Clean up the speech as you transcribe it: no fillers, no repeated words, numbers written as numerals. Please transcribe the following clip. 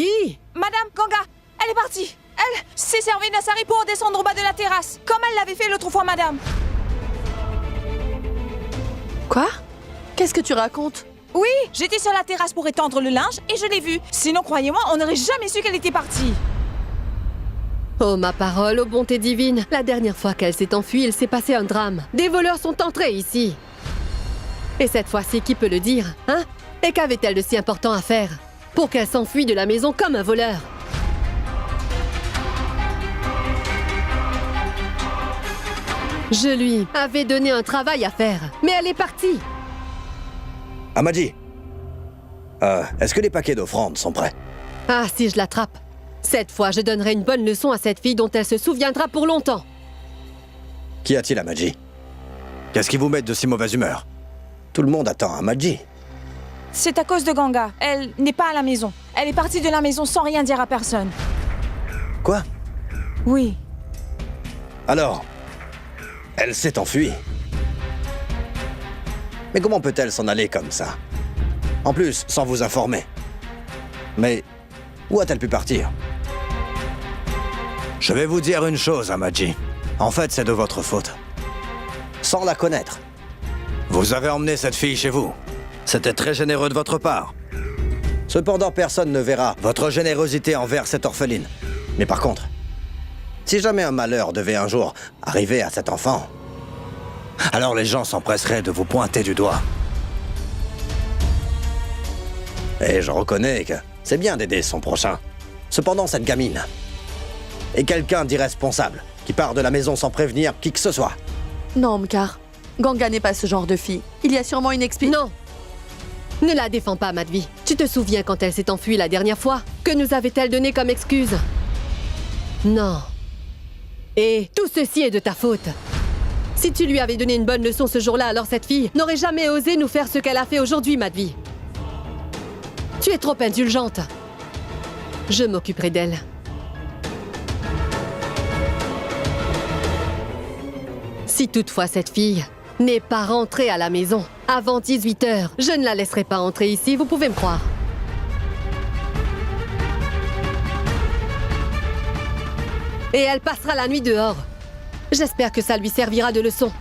Qui? Madame Ganga, elle est partie. Elle s'est servie d'Asari pour descendre au bas de la terrasse, comme elle l'avait fait l'autre fois, madame. Quoi? Qu'est-ce que tu racontes? Oui, j'étais sur la terrasse pour étendre le linge et je l'ai vue. Sinon, croyez-moi, on n'aurait jamais su qu'elle était partie. Oh ma parole, ô bonté divine. La dernière fois qu'elle s'est enfuie, il s'est passé un drame. Des voleurs sont entrés ici. Et cette fois-ci, qui peut le dire, hein? Et qu'avait-elle de si important à faire pour qu'elle s'enfuie de la maison comme un voleur? Je lui avais donné un travail à faire, mais elle est partie. Amadji, est-ce que les paquets d'offrandes sont prêts? Ah, si je l'attrape. Cette fois, je donnerai une bonne leçon à cette fille dont elle se souviendra pour longtemps. Qu'y a-t-il, Amadji? Qu'est-ce qui vous met de si mauvaise humeur? Tout le monde attend Amadji. C'est à cause de Ganga. Elle n'est pas à la maison. Elle est partie de la maison sans rien dire à personne. Quoi? Oui. Alors, elle s'est enfuie. Mais comment peut-elle s'en aller comme ça? En plus, sans vous informer. Mais où a-t-elle pu partir? Je vais vous dire une chose, Amadji. En fait, c'est de votre faute. Sans la connaître. Vous avez emmené cette fille chez vous. C'était très généreux de votre part. Cependant, personne ne verra votre générosité envers cette orpheline. Mais par contre, si jamais un malheur devait un jour arriver à cet enfant, alors les gens s'empresseraient de vous pointer du doigt. Et je reconnais que c'est bien d'aider son prochain. Cependant, cette gamine est quelqu'un d'irresponsable qui part de la maison sans prévenir qui que ce soit. Non, Mkar. Ganga n'est pas ce genre de fille. Il y a sûrement une explication. Non. Ne la défends pas, Madhvi. Tu te souviens quand elle s'est enfuie la dernière fois? Que nous avait-elle donné comme excuse? Non. Et tout ceci est de ta faute. Si tu lui avais donné une bonne leçon ce jour-là, alors cette fille n'aurait jamais osé nous faire ce qu'elle a fait aujourd'hui, Madhvi. Tu es trop indulgente. Je m'occuperai d'elle. Si toutefois cette fille n'est pas rentrée à la maison avant 18 h, je ne la laisserai pas entrer ici, vous pouvez me croire. Et elle passera la nuit dehors. J'espère que ça lui servira de leçon.